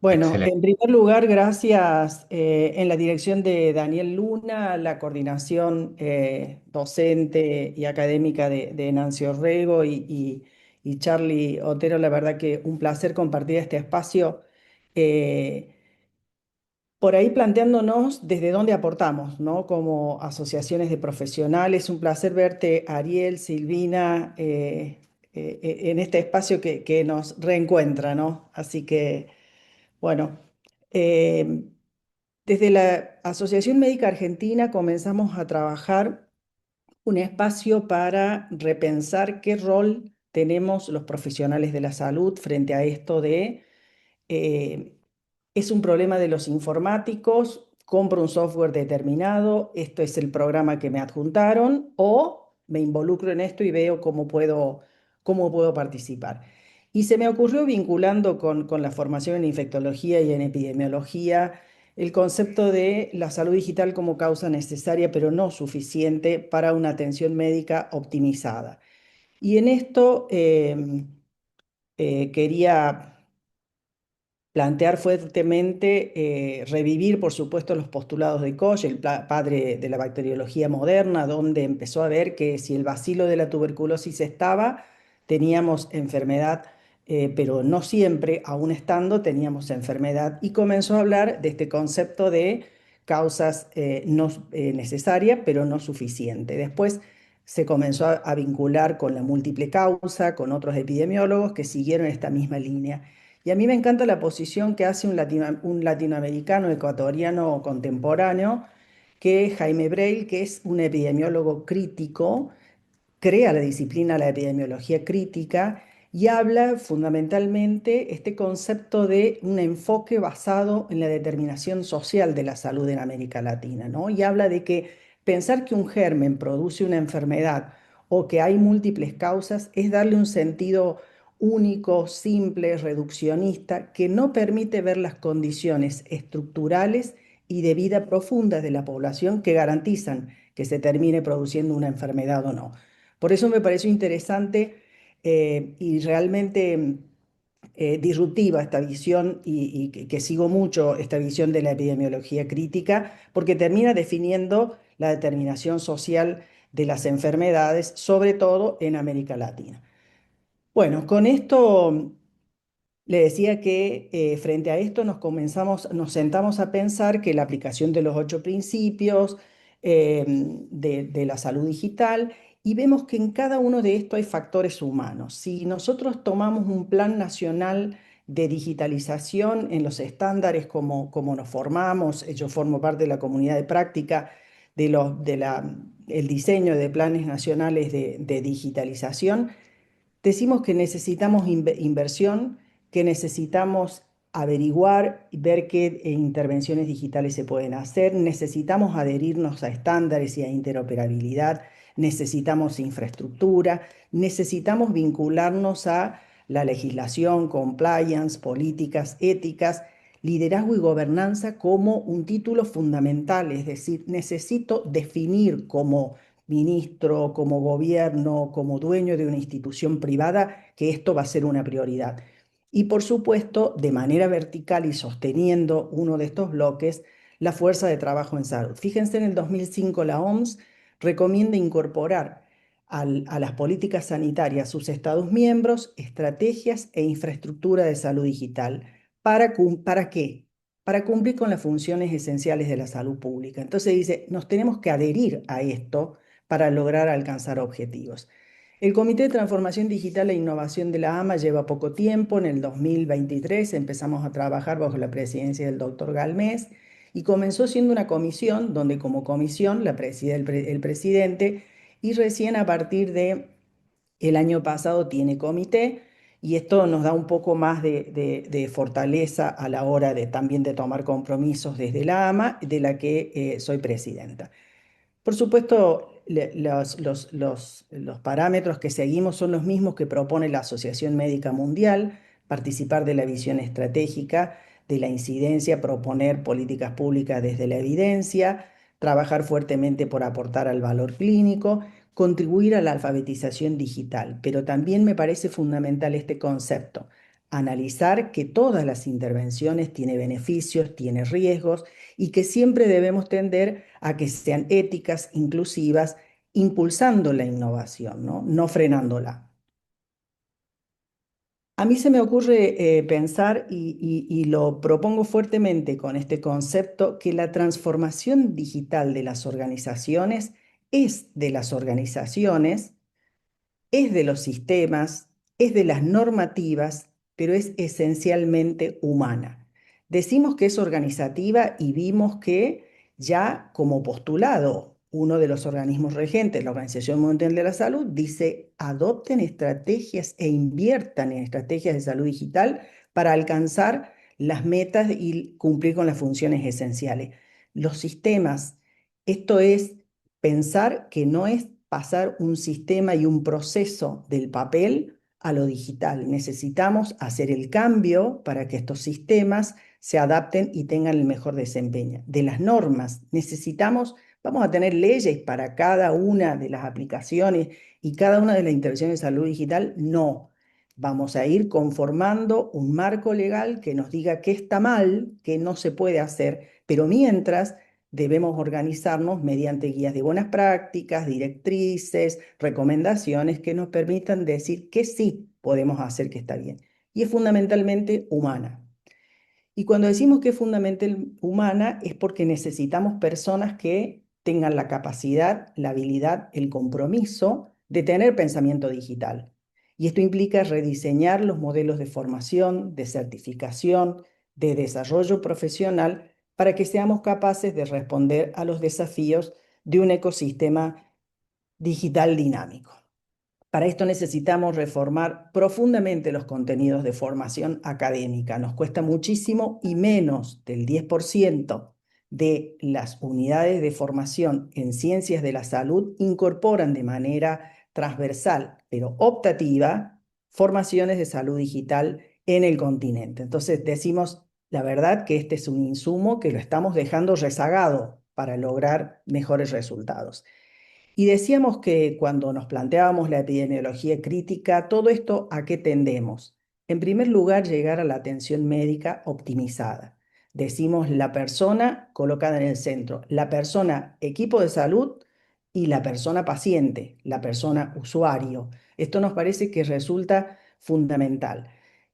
Bueno, Excelente. en primer lugar, gracias en la dirección de Daniel Luna, la coordinación docente y académica de Nancy Orrego y Charlie Otero. La verdad que un placer compartir este espacio, eh, por ahí planteándonos desde dónde aportamos, ¿no? Como asociaciones de profesionales. Un placer verte, Ariel, Silvina, en este espacio que nos reencuentra, ¿no? Así que... Bueno, eh, desde la Asociación Médica Argentina comenzamos a trabajar un espacio para repensar qué rol tenemos los profesionales de la salud frente a esto de eh, es un problema de los informáticos, compro un software determinado, esto es el programa que me adjuntaron, o me involucro en esto y veo cómo puedo participar. Y se me ocurrió vinculando con la formación en infectología y en epidemiología el concepto de la salud digital como causa necesaria, pero no suficiente para una atención médica optimizada. Y en esto quería plantear fuertemente, revivir, por supuesto, los postulados de Koch, el padre de la bacteriología moderna, donde empezó a ver que si el bacilo de la tuberculosis estaba, teníamos enfermedad, pero no siempre, aún estando, teníamos enfermedad, y comenzó a hablar de este concepto de causas no necesarias, pero no suficiente. Después se comenzó a vincular con la múltiple causa, con otros epidemiólogos que siguieron esta misma línea. Y a mí me encanta la posición que hace un latinoamericano ecuatoriano contemporáneo, que es Jaime Breil, que es un epidemiólogo crítico, crea la disciplina la epidemiología crítica y habla fundamentalmente este concepto de un enfoque basado en la determinación social de la salud en América Latina, ¿no? Y habla de que pensar que un germen produce una enfermedad o que hay múltiples causas es darle un sentido único, simple, reduccionista, que no permite ver las condiciones estructurales y de vida profundas de la población que garantizan que se termine produciendo una enfermedad o no. Por eso me pareció interesante y realmente disruptiva esta visión y que sigo mucho esta visión de la epidemiología crítica, porque termina definiendo la determinación social de las enfermedades, sobre todo en América Latina. Bueno, con esto le decía que frente a esto nos sentamos a pensar que la aplicación de los 8 principios de la salud digital, y vemos que en cada uno de estos hay factores humanos. Si nosotros tomamos un plan nacional de digitalización en los estándares como nos formamos, yo formo parte de la comunidad de práctica el diseño de planes nacionales de digitalización. Decimos que necesitamos inversión, que necesitamos averiguar y ver qué intervenciones digitales se pueden hacer, necesitamos adherirnos a estándares y a interoperabilidad, necesitamos infraestructura, necesitamos vincularnos a la legislación, compliance, políticas, éticas, liderazgo y gobernanza como un título fundamental, es decir, necesito definir como ministro, como gobierno, como dueño de una institución privada, que esto va a ser una prioridad. Y por supuesto, de manera vertical y sosteniendo uno de estos bloques, la fuerza de trabajo en salud. Fíjense, en el 2005 la OMS recomienda incorporar a las políticas sanitarias, sus estados miembros, estrategias e infraestructura de salud digital. ¿Para qué? Para cumplir con las funciones esenciales de la salud pública. Entonces dice, nos tenemos que adherir a esto para lograr alcanzar objetivos. El Comité de Transformación Digital e Innovación de la AMA lleva poco tiempo. En el 2023 empezamos a trabajar bajo la presidencia del doctor Galmés y comenzó siendo una comisión donde como comisión la preside el presidente, y recién a partir de el año pasado tiene comité, y esto nos da un poco más de fortaleza a la hora de también de tomar compromisos desde la AMA, de la que soy presidenta. Por supuesto, los parámetros que seguimos son los mismos que propone la Asociación Médica Mundial: participar de la visión estratégica de la incidencia, proponer políticas públicas desde la evidencia, trabajar fuertemente por aportar al valor clínico, contribuir a la alfabetización digital. Pero también me parece fundamental este concepto: analizar que todas las intervenciones tienen beneficios, tienen riesgos y que siempre debemos tender a que sean éticas, inclusivas, impulsando la innovación, ¿no? No frenándola. A mí se me ocurre pensar y lo propongo fuertemente con este concepto que la transformación digital de las organizaciones es de las organizaciones, es de los sistemas, es de las normativas, pero es esencialmente humana. Decimos que es organizativa y vimos que ya como postulado, uno de los organismos regentes, la Organización Mundial de la Salud, dice, adopten estrategias e inviertan en estrategias de salud digital para alcanzar las metas y cumplir con las funciones esenciales. Los sistemas, esto es pensar que no es pasar un sistema y un proceso del papel a lo digital. Necesitamos hacer el cambio para que estos sistemas se adapten y tengan el mejor desempeño. De las normas, necesitamos, vamos a tener leyes para cada una de las aplicaciones y cada una de las intervenciones de salud digital. No. Vamos a ir conformando un marco legal que nos diga qué está mal, qué no se puede hacer, pero mientras debemos organizarnos mediante guías de buenas prácticas, directrices, recomendaciones que nos permitan decir que sí podemos hacer que está bien. Y es fundamentalmente humana. Y cuando decimos que es fundamental humana es porque necesitamos personas que tengan la capacidad, la habilidad, el compromiso de tener pensamiento digital. Y esto implica rediseñar los modelos de formación, de certificación, de desarrollo profesional para que seamos capaces de responder a los desafíos de un ecosistema digital dinámico. Para esto necesitamos reformar profundamente los contenidos de formación académica. Nos cuesta muchísimo y menos del 10% de las unidades de formación en ciencias de la salud incorporan de manera transversal, pero optativa, formaciones de salud digital en el continente. Entonces decimos la verdad que este es un insumo que lo estamos dejando rezagado para lograr mejores resultados. Y decíamos que cuando nos planteábamos la epidemiología crítica, todo esto ¿a qué tendemos? En primer lugar, llegar a la atención médica optimizada. Decimos la persona colocada en el centro, la persona equipo de salud y la persona paciente, la persona usuario. Esto nos parece que resulta fundamental,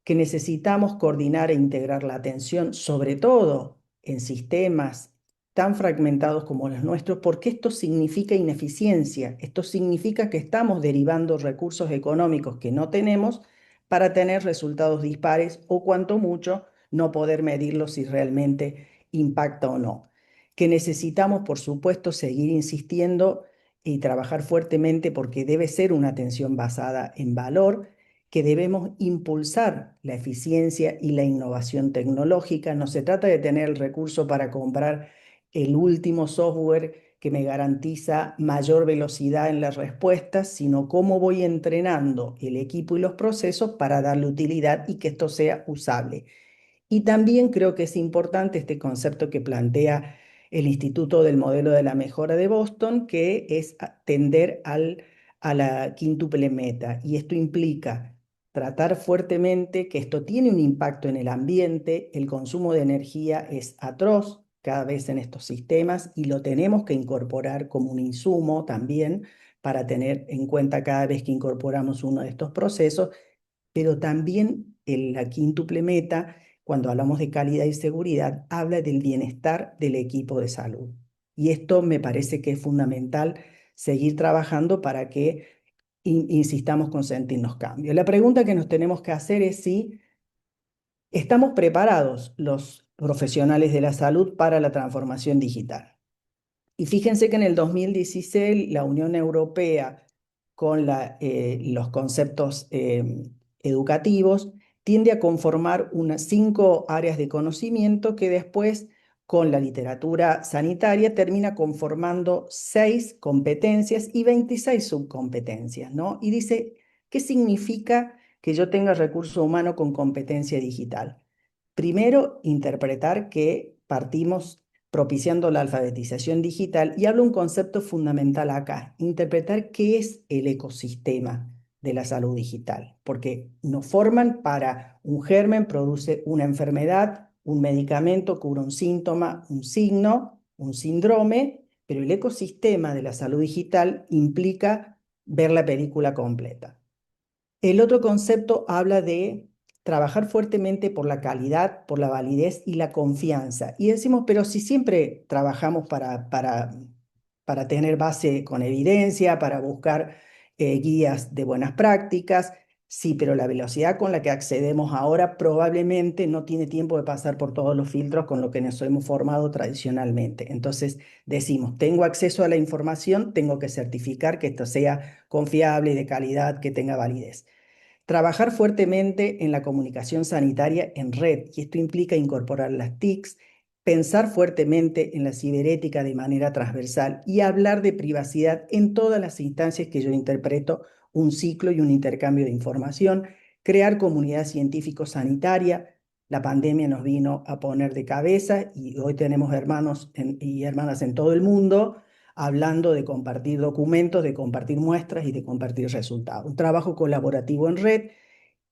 que necesitamos coordinar e integrar la atención, sobre todo en sistemas tan fragmentados como los nuestros, porque esto significa ineficiencia, esto significa que estamos derivando recursos económicos que no tenemos para tener resultados dispares o cuanto mucho no poder medirlos si realmente impacta o no. Que necesitamos, por supuesto, seguir insistiendo y trabajar fuertemente porque debe ser una atención basada en valor, que debemos impulsar la eficiencia y la innovación tecnológica. No se trata de tener el recurso para comprar el último software que me garantiza mayor velocidad en las respuestas, sino cómo voy entrenando el equipo y los procesos para darle utilidad y que esto sea usable. Y también creo que es importante este concepto que plantea el Instituto del Modelo de la Mejora de Boston, que es tender a la quíntuple meta. Y esto implica tratar fuertemente que esto tiene un impacto en el ambiente, el consumo de energía es atroz cada vez en estos sistemas y lo tenemos que incorporar como un insumo también para tener en cuenta cada vez que incorporamos uno de estos procesos, pero también la quíntuple meta, cuando hablamos de calidad y seguridad, habla del bienestar del equipo de salud. Y esto me parece que es fundamental seguir trabajando para que insistamos con sentirnos cambios. La pregunta que nos tenemos que hacer es si estamos preparados los profesionales de la salud para la transformación digital. Y fíjense que en el 2016 la Unión Europea, con los conceptos educativos, tiende a conformar unas 5 áreas de conocimiento que después, con la literatura sanitaria, termina conformando 6 competencias y 26 subcompetencias, ¿no? Y dice, ¿qué significa que yo tenga recurso humano con competencia digital? Primero, interpretar que partimos propiciando la alfabetización digital y hablo un concepto fundamental acá, interpretar qué es el ecosistema. de la salud digital, porque nos forman para un germen, produce una enfermedad, un medicamento cura un síntoma, un signo, un síndrome, pero el ecosistema de la salud digital implica ver la película completa. El otro concepto habla de trabajar fuertemente por la calidad, por la validez y la confianza. Y decimos, pero si siempre trabajamos para tener base con evidencia, para buscar guías de buenas prácticas, sí, pero la velocidad con la que accedemos ahora probablemente no tiene tiempo de pasar por todos los filtros con lo que nos hemos formado tradicionalmente. Entonces decimos, tengo acceso a la información, tengo que certificar que esto sea confiable y de calidad, que tenga validez. Trabajar fuertemente en la comunicación sanitaria en red, y esto implica incorporar las TICs, pensar fuertemente en la ciberética de manera transversal y hablar de privacidad en todas las instancias que yo interpreto un ciclo y un intercambio de información, crear comunidad científico-sanitaria. La pandemia nos vino a poner de cabeza y hoy tenemos hermanos y hermanas en todo el mundo hablando de compartir documentos, de compartir muestras y de compartir resultados. Un trabajo colaborativo en red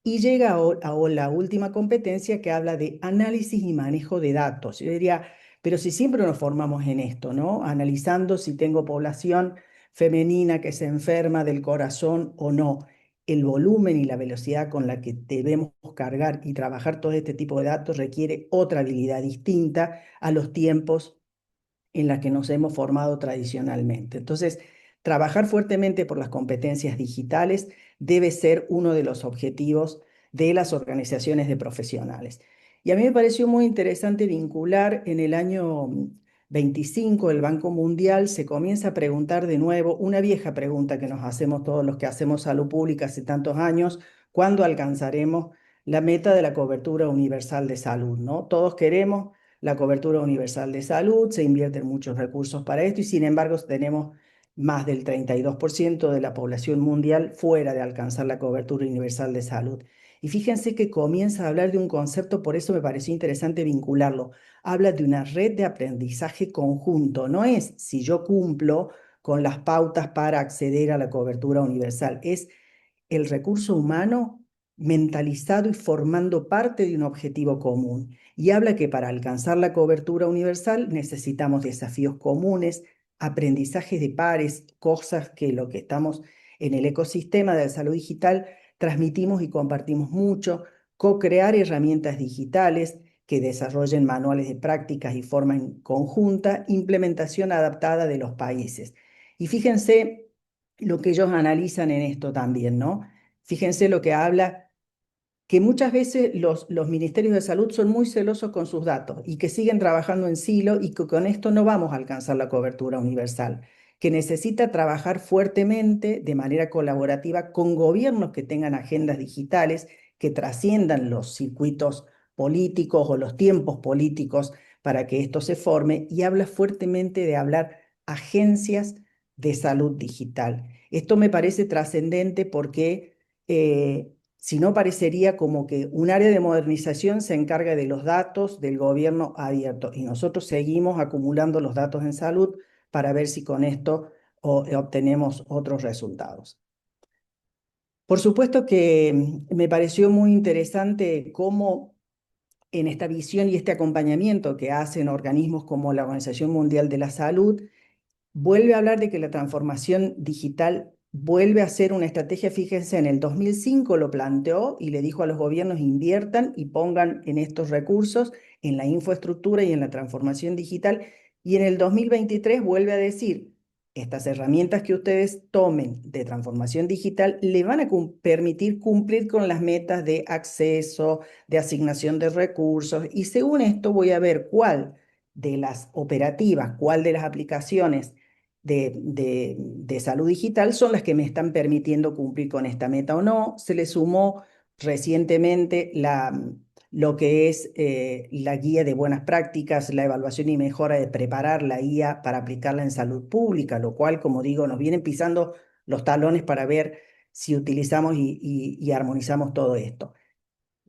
y llega a la última competencia que habla de análisis y manejo de datos. Yo diría, pero si siempre nos formamos en esto, ¿no? Analizando si tengo población femenina que se enferma del corazón o no. El volumen y la velocidad con la que debemos cargar y trabajar todo este tipo de datos requiere otra habilidad distinta a los tiempos en la que nos hemos formado tradicionalmente. Entonces, trabajar fuertemente por las competencias digitales debe ser uno de los objetivos de las organizaciones de profesionales. Y a mí me pareció muy interesante vincular en el año 25 el Banco Mundial se comienza a preguntar de nuevo una vieja pregunta que nos hacemos todos los que hacemos salud pública hace tantos años: ¿cuándo alcanzaremos la meta de la cobertura universal de salud? ¿No? Todos queremos la cobertura universal de salud, se invierten muchos recursos para esto y sin embargo tenemos más del 32% de la población mundial fuera de alcanzar la cobertura universal de salud. Y fíjense que comienza a hablar de un concepto, por eso me pareció interesante vincularlo. Habla de una red de aprendizaje conjunto. No es si yo cumplo con las pautas para acceder a la cobertura universal, es el recurso humano mentalizado y formando parte de un objetivo común. Y habla que para alcanzar la cobertura universal necesitamos desafíos comunes, aprendizajes de pares, cosas que lo que estamos en el ecosistema de la salud digital transmitimos y compartimos mucho, co-crear herramientas digitales que desarrollen manuales de prácticas y forma en conjunta, implementación adaptada de los países. Y fíjense lo que ellos analizan en esto también, ¿no? Fíjense lo que habla, que muchas veces los ministerios de salud son muy celosos con sus datos y que siguen trabajando en silo y que con esto no vamos a alcanzar la cobertura universal, que necesita trabajar fuertemente de manera colaborativa con gobiernos que tengan agendas digitales que trasciendan los circuitos políticos o los tiempos políticos para que esto se forme, y habla fuertemente de hablar agencias de salud digital. Esto me parece trascendente porque si no parecería como que un área de modernización se encarga de los datos del gobierno abierto y nosotros seguimos acumulando los datos en salud para ver si con esto obtenemos otros resultados. Por supuesto que me pareció muy interesante cómo en esta visión y este acompañamiento que hacen organismos como la Organización Mundial de la Salud, vuelve a hablar de que la transformación digital vuelve a ser una estrategia. Fíjense, en el 2005 lo planteó y le dijo a los gobiernos: inviertan y pongan en estos recursos, en la infraestructura y en la transformación digital. Y en el 2023 vuelve a decir: estas herramientas que ustedes tomen de transformación digital le van a permitir cumplir con las metas de acceso, de asignación de recursos. Y según esto voy a ver cuál de las operativas, cuál de las aplicaciones de salud digital son las que me están permitiendo cumplir con esta meta o no. Se le sumó recientemente lo que es la guía de buenas prácticas, la evaluación y mejora de preparar la guía para aplicarla en salud pública, lo cual, como digo, nos vienen pisando los talones para ver si utilizamos y armonizamos todo esto.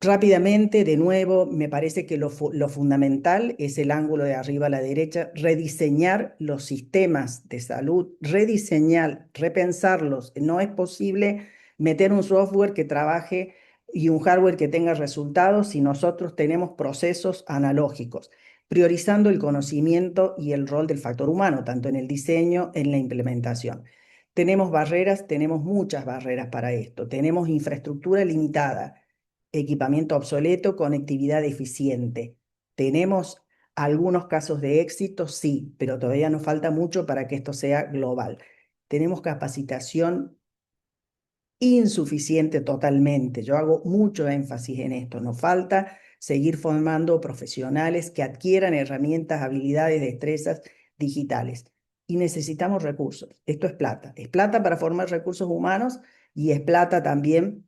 Rápidamente, de nuevo, me parece que lo fundamental es el ángulo de arriba a la derecha: rediseñar los sistemas de salud, rediseñar, repensarlos. No es posible meter un software que trabaje y un hardware que tenga resultados si nosotros tenemos procesos analógicos, priorizando el conocimiento y el rol del factor humano, tanto en el diseño, en la implementación. Tenemos barreras, tenemos muchas barreras para esto. Tenemos infraestructura limitada, equipamiento obsoleto, conectividad deficiente. Tenemos algunos casos de éxito, sí, pero todavía nos falta mucho para que esto sea global. Tenemos capacitación insuficiente totalmente. Yo hago mucho énfasis en esto. Nos falta seguir formando profesionales que adquieran herramientas, habilidades, destrezas digitales. Y necesitamos recursos. Esto es plata. Es plata para formar recursos humanos y es plata también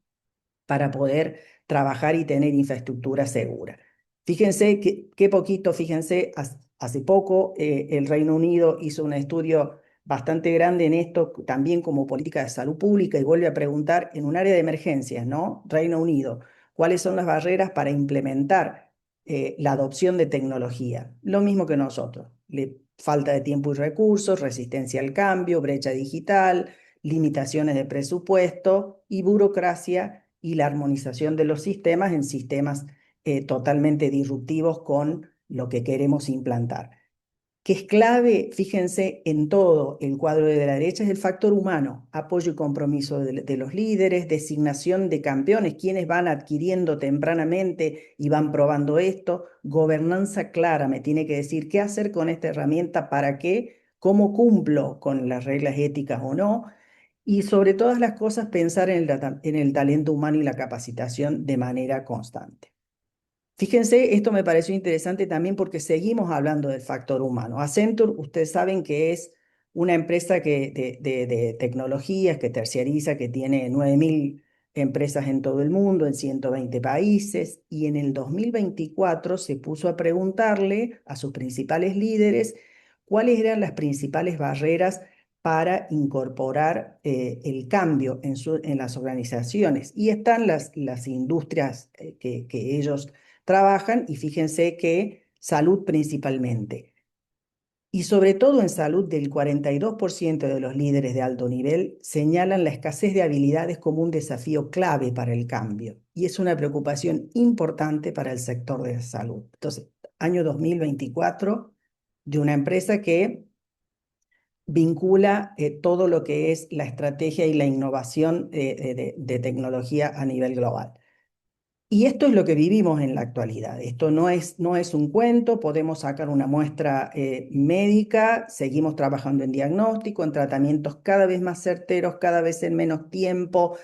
para poder trabajar y tener infraestructura segura. Fíjense qué poquito, fíjense, hace poco el Reino Unido hizo un estudio bastante grande en esto, también como política de salud pública, y vuelve a preguntar en un área de emergencias, ¿no? Reino Unido, ¿cuáles son las barreras para implementar la adopción de tecnología? Lo mismo que nosotros, falta de tiempo y recursos, resistencia al cambio, brecha digital, limitaciones de presupuesto y burocracia y la armonización de los sistemas en sistemas totalmente disruptivos con lo que queremos implantar. Que es clave, fíjense, en todo el cuadro de la derecha, es el factor humano, apoyo y compromiso de los líderes, designación de campeones, quienes van adquiriendo tempranamente y van probando esto, gobernanza clara, me tiene que decir qué hacer con esta herramienta, para qué, cómo cumplo con las reglas éticas o no, y sobre todas las cosas pensar en el talento humano y la capacitación de manera constante. Fíjense, esto me pareció interesante también porque seguimos hablando del factor humano. Accenture, ustedes saben que es una empresa de tecnologías que terciariza, que tiene 9.000 empresas en todo el mundo, en 120 países, y en el 2024 se puso a preguntarle a sus principales líderes cuáles eran las principales barreras para incorporar el cambio en las organizaciones. Y están las industrias que ellos trabajan, y fíjense que salud principalmente. Y sobre todo en salud, del 42% de los líderes de alto nivel señalan la escasez de habilidades como un desafío clave para el cambio. Y es una preocupación importante para el sector de salud. Entonces, año 2024, de una empresa que vincula todo lo que es la estrategia y la innovación de tecnología a nivel global. Y esto es lo que vivimos en la actualidad. Esto no es un cuento, podemos sacar una muestra médica, seguimos trabajando en diagnóstico, en tratamientos cada vez más certeros, cada vez en menos tiempo.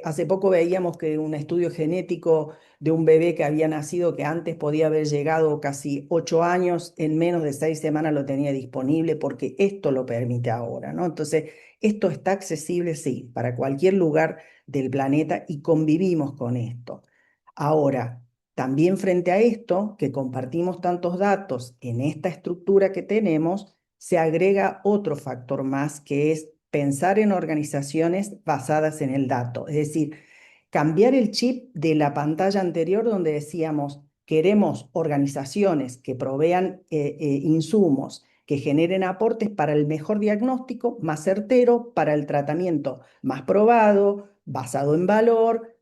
Hace poco veíamos que un estudio genético de un bebé que había nacido, que antes podía haber llegado casi 8 años, en menos de 6 semanas lo tenía disponible, porque esto lo permite ahora, ¿no? Entonces, esto está accesible, sí, para cualquier lugar del planeta, y convivimos con esto. Ahora, también frente a esto, que compartimos tantos datos en esta estructura que tenemos, se agrega otro factor más, que es pensar en organizaciones basadas en el dato. Es decir, cambiar el chip de la pantalla anterior, donde decíamos, queremos organizaciones que provean insumos, que generen aportes para el mejor diagnóstico, más certero, para el tratamiento más probado, basado en valor.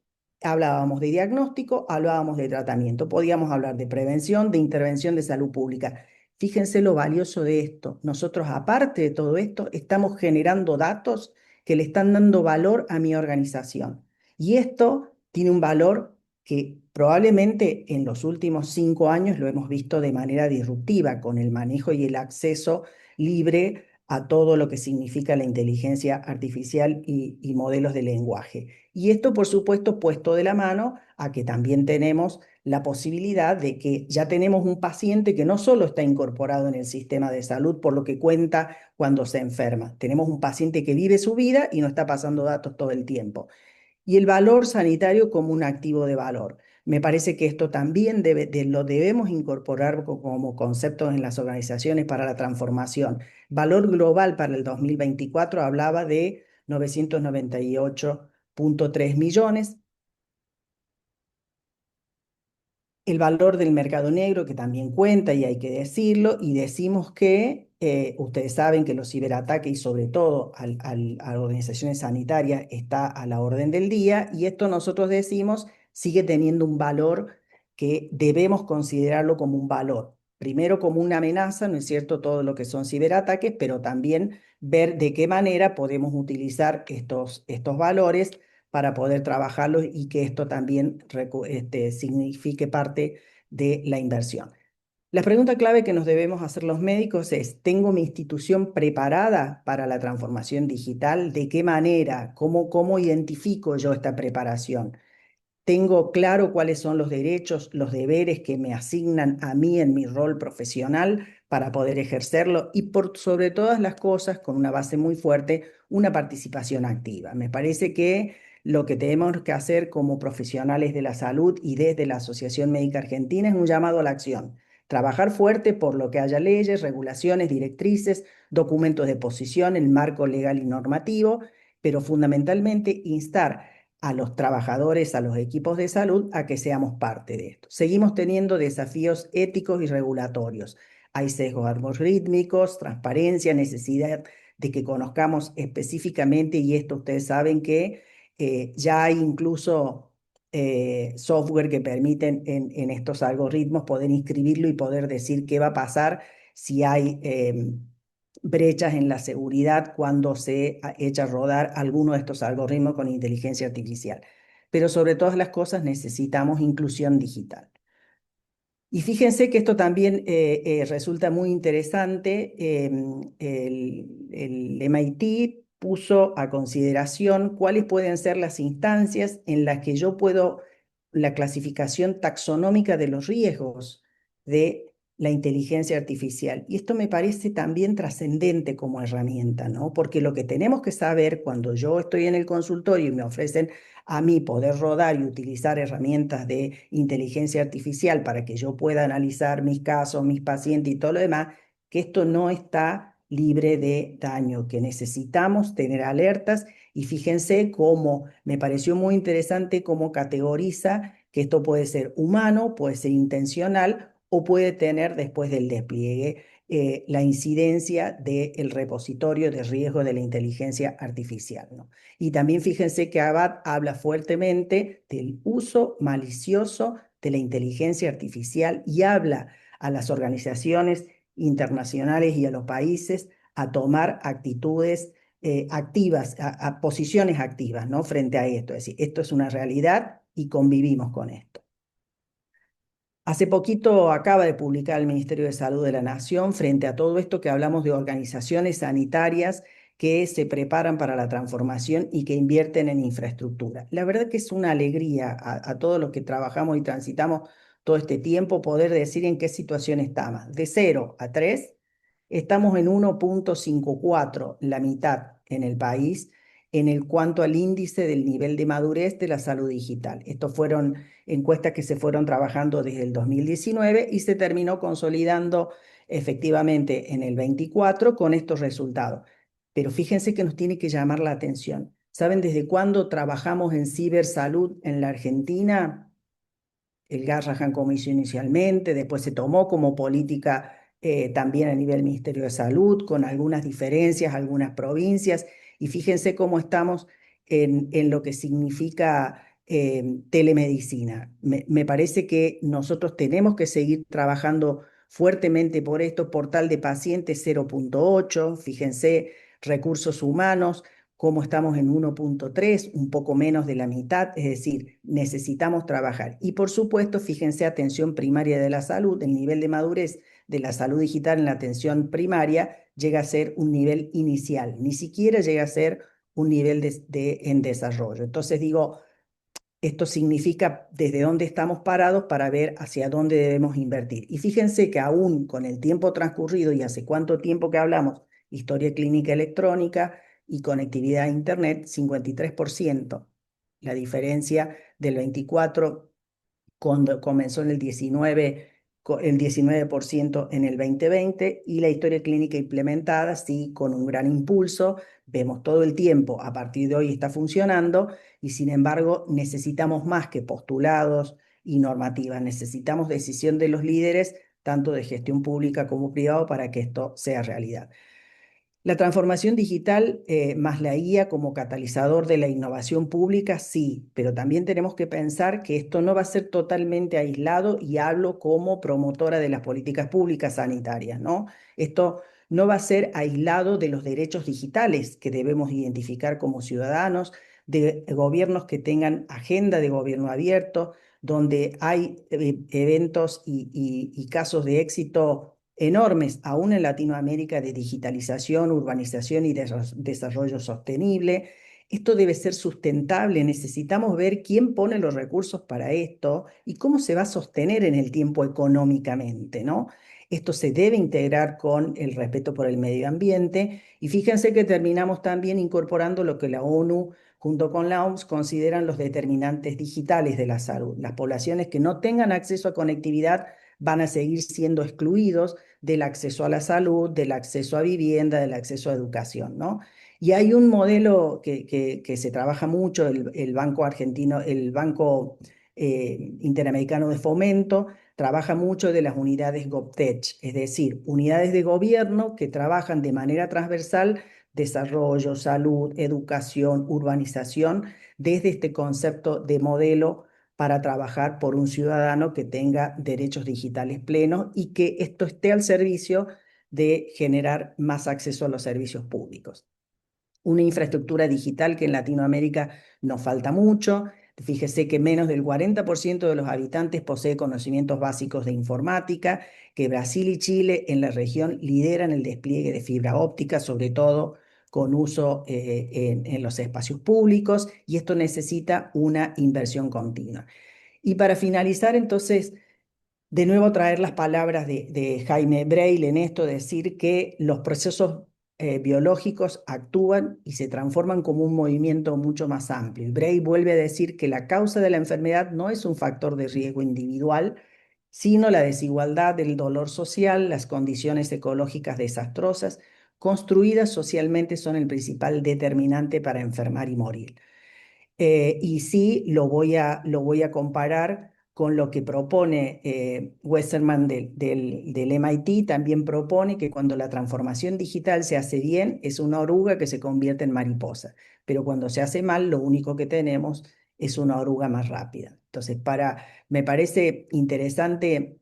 Hablábamos de diagnóstico, hablábamos de tratamiento, podíamos hablar de prevención, de intervención de salud pública. Fíjense lo valioso de esto. Nosotros, aparte de todo esto, estamos generando datos que le están dando valor a mi organización. Y esto tiene un valor que probablemente en los últimos 5 años lo hemos visto de manera disruptiva, con el manejo y el acceso libre a todo lo que significa la inteligencia artificial y modelos de lenguaje. Y esto, por supuesto, puesto de la mano a que también tenemos la posibilidad de que ya tenemos un paciente que no solo está incorporado en el sistema de salud por lo que cuenta cuando se enferma, tenemos un paciente que vive su vida y no está pasando datos todo el tiempo. Y el valor sanitario como un activo de valor. Me parece que esto también lo debemos incorporar como conceptos en las organizaciones para la transformación. Valor global para el 2024 hablaba de 998,3 millones. El valor del mercado negro, que también cuenta y hay que decirlo, y decimos que Ustedes saben que los ciberataques y sobre todo a organizaciones sanitarias está a la orden del día y esto nosotros decimos sigue teniendo un valor que debemos considerarlo como un valor. Primero como una amenaza, ¿no es cierto? Todo lo que son ciberataques, pero también ver de qué manera podemos utilizar estos valores para poder trabajarlos y que esto también signifique parte de la inversión. La pregunta clave que nos debemos hacer los médicos es, ¿tengo mi institución preparada para la transformación digital? ¿De qué manera? ¿Cómo identifico yo esta preparación? Tengo claro cuáles son los derechos, los deberes que me asignan a mí en mi rol profesional para poder ejercerlo y por sobre todas las cosas, con una base muy fuerte, una participación activa. Me parece que lo que tenemos que hacer como profesionales de la salud y desde la Asociación Médica Argentina es un llamado a la acción. Trabajar fuerte por lo que haya leyes, regulaciones, directrices, documentos de posición, el marco legal y normativo, pero fundamentalmente instar a los trabajadores, a los equipos de salud, a que seamos parte de esto. Seguimos teniendo desafíos éticos y regulatorios. Hay sesgos algorítmicos, transparencia, necesidad de que conozcamos específicamente, y esto ustedes saben que ya hay incluso software que permiten en estos algoritmos poder inscribirlo y poder decir qué va a pasar si hay brechas en la seguridad cuando se echa a rodar alguno de estos algoritmos con inteligencia artificial. Pero sobre todas las cosas necesitamos inclusión digital. Y fíjense que esto también resulta muy interesante. El MIT puso a consideración cuáles pueden ser las instancias en las que yo puedo, la clasificación taxonómica de los riesgos de la inteligencia artificial. Y esto me parece también trascendente como herramienta, ¿no? Porque lo que tenemos que saber cuando yo estoy en el consultorio y me ofrecen a mí poder rodar y utilizar herramientas de inteligencia artificial para que yo pueda analizar mis casos, mis pacientes y todo lo demás, que esto no está libre de daño, que necesitamos tener alertas y fíjense cómo me pareció muy interesante cómo categoriza que esto puede ser humano, puede ser intencional o puede tener después del despliegue la incidencia del repositorio de riesgo de la inteligencia artificial, ¿no? Y también fíjense que Abad habla fuertemente del uso malicioso de la inteligencia artificial y habla a las organizaciones internacionales y a los países a tomar actitudes activas, a posiciones activas, ¿no? Frente a esto. Es decir, esto es una realidad y convivimos con esto. Hace poquito acaba de publicar el Ministerio de Salud de la Nación frente a todo esto que hablamos de organizaciones sanitarias que se preparan para la transformación y que invierten en infraestructura. La verdad que es una alegría a todos los que trabajamos y transitamos todo este tiempo poder decir en qué situación estamos. De 0 a 3, estamos en 1,54, la mitad en el país, en el cuanto al índice del nivel de madurez de la salud digital. Estos fueron encuestas que se fueron trabajando desde el 2019 y se terminó consolidando efectivamente en el 24 con estos resultados. Pero fíjense que nos tiene que llamar la atención. ¿Saben desde cuándo trabajamos en cibersalud en la Argentina? El Garrahan comenzó inicialmente, después se tomó como política también a nivel Ministerio de Salud, con algunas diferencias, algunas provincias, y fíjense cómo estamos en lo que significa telemedicina. Me parece que nosotros tenemos que seguir trabajando fuertemente por esto, portal de pacientes 0,8, fíjense, recursos humanos, como estamos en 1,3, un poco menos de la mitad, es decir, necesitamos trabajar. Y por supuesto, fíjense, atención primaria de la salud, el nivel de madurez de la salud digital en la atención primaria llega a ser un nivel inicial, ni siquiera llega a ser un nivel en desarrollo. Entonces digo, esto significa desde dónde estamos parados para ver hacia dónde debemos invertir. Y fíjense que aún con el tiempo transcurrido y hace cuánto tiempo que hablamos, historia clínica electrónica y conectividad a Internet, 53%. La diferencia del 24 cuando comenzó en el 19% en el 2020 y la historia clínica implementada, sí, con un gran impulso. Vemos todo el tiempo, a partir de hoy está funcionando y sin embargo necesitamos más que postulados y normativas, necesitamos decisión de los líderes tanto de gestión pública como privado, para que esto sea realidad. La transformación digital, más la IA como catalizador de la innovación pública, sí, pero también tenemos que pensar que esto no va a ser totalmente aislado, y hablo como promotora de las políticas públicas sanitarias, ¿no? Esto no va a ser aislado de los derechos digitales que debemos identificar como ciudadanos, de gobiernos que tengan agenda de gobierno abierto, donde hay eventos y casos de éxito enormes, aún en Latinoamérica, de digitalización, urbanización y desarrollo sostenible. Esto debe ser sustentable. Necesitamos ver quién pone los recursos para esto y cómo se va a sostener en el tiempo económicamente, ¿no? Esto se debe integrar con el respeto por el medio ambiente, y fíjense que terminamos también incorporando lo que la ONU junto con la OMS consideran los determinantes digitales de la salud. Las poblaciones que no tengan acceso a conectividad van a seguir siendo excluidos del acceso a la salud, del acceso a vivienda, del acceso a educación, ¿no? Y hay un modelo que se trabaja mucho, el Banco Argentino, el Banco Interamericano de Fomento, trabaja mucho de las unidades GovTech, es decir, unidades de gobierno que trabajan de manera transversal desarrollo, salud, educación, urbanización, desde este concepto de modelo para trabajar por un ciudadano que tenga derechos digitales plenos y que esto esté al servicio de generar más acceso a los servicios públicos. Una infraestructura digital que en Latinoamérica nos falta mucho. Fíjese que menos del 40% de los habitantes posee conocimientos básicos de informática, que Brasil y Chile en la región lideran el despliegue de fibra óptica, sobre todo con uso en los espacios públicos, y esto necesita una inversión continua. Y para finalizar, entonces, de nuevo traer las palabras de Jaime Breil en esto, decir que los procesos biológicos actúan y se transforman como un movimiento mucho más amplio. Y Breil vuelve a decir que la causa de la enfermedad no es un factor de riesgo individual, sino la desigualdad, el dolor social, las condiciones ecológicas desastrosas construidas socialmente son el principal determinante para enfermar y morir. Y sí, lo voy a comparar con lo que propone Westerman del MIT. También propone que cuando la transformación digital se hace bien, es una oruga que se convierte en mariposa, pero cuando se hace mal, lo único que tenemos es una oruga más rápida. Entonces, me parece interesante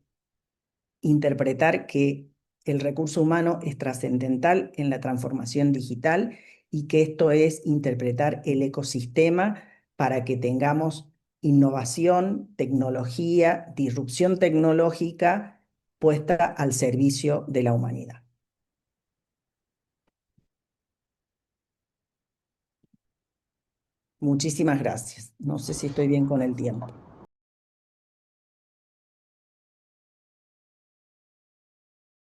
interpretar que el recurso humano es trascendental en la transformación digital, y que esto es interpretar el ecosistema para que tengamos innovación, tecnología, disrupción tecnológica puesta al servicio de la humanidad. Muchísimas gracias. No sé si estoy bien con el tiempo.